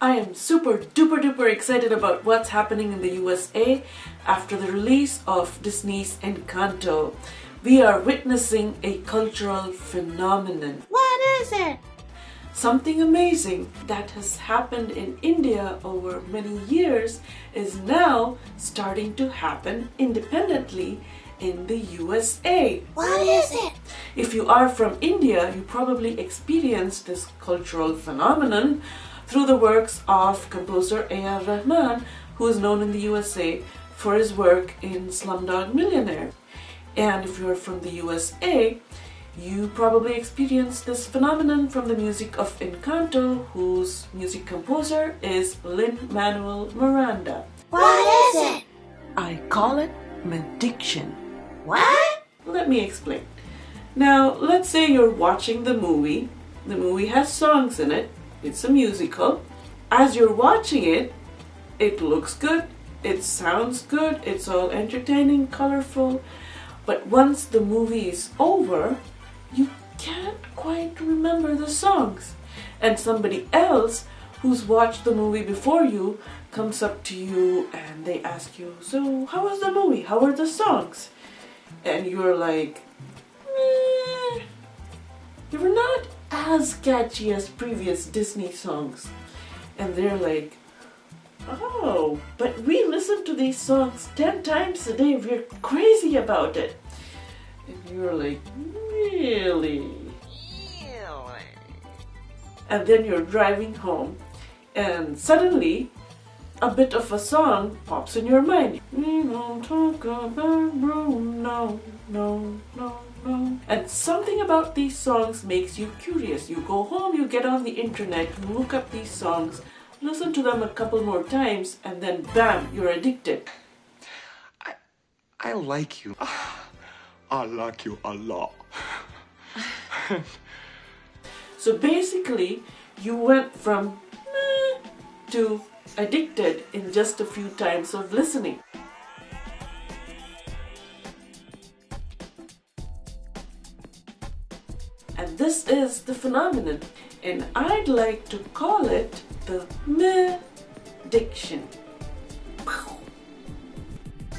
I am super duper duper excited about what's happening in the USA after the release of Disney's Encanto. We are witnessing a cultural phenomenon. What is it? Something amazing that has happened in India over many years is now starting to happen independently in the USA. What is it? If you are from India, you probably experienced this cultural phenomenon through the works of composer A R Rahman, who is known in the USA for his work in Slumdog Millionaire. And if you're from the USA, you probably experienced this phenomenon from the music of Encanto, whose music composer is Lin-Manuel Miranda. What is it? I call it Mehdiction. What? Let me explain. Now, let's say you're watching the movie. The movie has songs in it. It's a musical. As you're watching it, it looks good, it sounds good, it's all entertaining, colorful. But once the movie is over, you can't quite remember the songs. And somebody else who's watched the movie before you comes up to you and they ask you, so how was the movie? How were the songs? And you're like, they were not as catchy as previous Disney songs. And they're like, oh, but we listen to these songs 10 times a day. We're crazy about it. And you're like, really? And then you're driving home and suddenly a bit of a song pops in your mind. We don't talk about Bruno, no. And something about these songs makes you curious. You go home, you get on the internet, you look up these songs, listen to them a couple more times, and then bam, you're addicted. I like you. I like you a lot. So basically, you went from to addicted in just a few times of listening. And this is the phenomenon, and I'd like to call it the Mehdiction.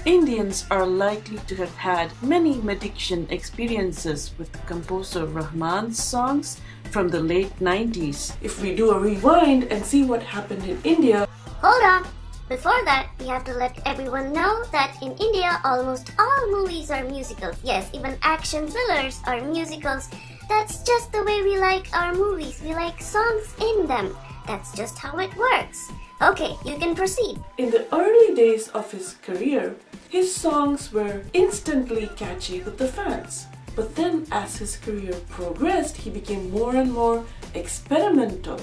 Indians are likely to have had many Mehdiction experiences with composer Rahman's songs from the late 90s. If we do a rewind and see what happened in India. Hold on. Before that, we have to let everyone know that in India, almost all movies are musicals. Yes, even action thrillers are musicals. That's just the way we like our movies. We like songs in them. That's just how it works. Okay, you can proceed. In the early days of his career, his songs were instantly catchy with the fans. But then as his career progressed, he became more and more experimental.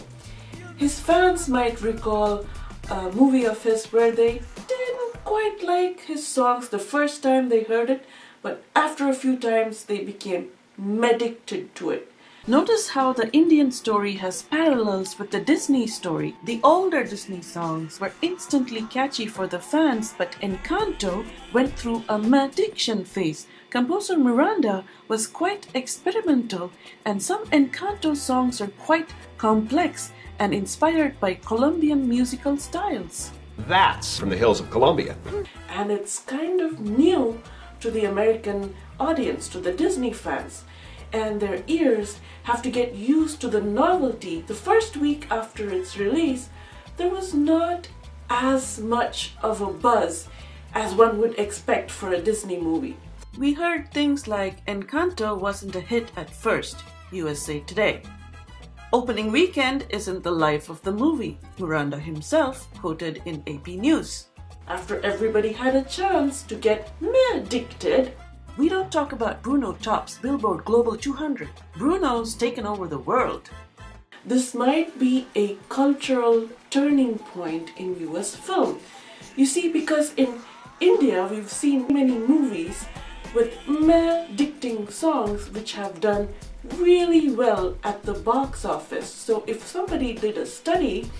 His fans might recall a movie of his where they didn't quite like his songs the first time they heard it, but after a few times they became mehdicted to it. Notice how the Indian story has parallels with the Disney story. The older Disney songs were instantly catchy for the fans, but Encanto went through a Mehdiction phase. Composer Miranda was quite experimental, and some Encanto songs are quite complex and inspired by Colombian musical styles. That's from the hills of Colombia. And it's kind of new to the American audience, to the Disney fans. And their ears have to get used to the novelty. The first week after its release, there was not as much of a buzz as one would expect for a Disney movie. We heard things like Encanto wasn't a hit at first, USA Today. Opening weekend isn't the life of the movie, Miranda himself quoted in AP News. After everybody had a chance to get mehdicted, we don't talk about Bruno tops Billboard Global 200. Bruno's taken over the world. This might be a cultural turning point in US film. You see, because in India we've seen many movies with mehdicting songs which have done really well at the box office. So if somebody did a study,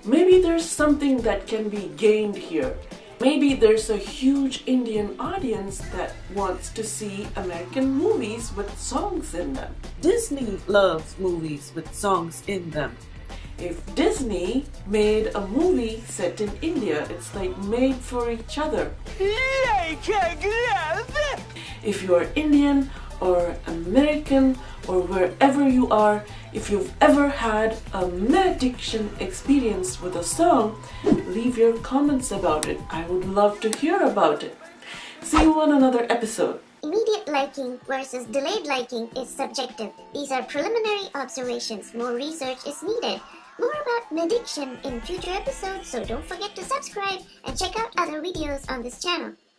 maybe there's something that can be gained here. Maybe there's a huge Indian audience that wants to see American movies with songs in them. Disney loves movies with songs in them. If Disney made a movie set in India, it's like made for each other. If you are Indian or American or wherever you are, if you've ever had a Mehdiction experience with a song, leave your comments about it. I would love to hear about it. See you on another episode. Immediate liking versus delayed liking is subjective. These are preliminary observations. More research is needed. More about Mehdiction in future episodes, so don't forget to subscribe and check out other videos on this channel.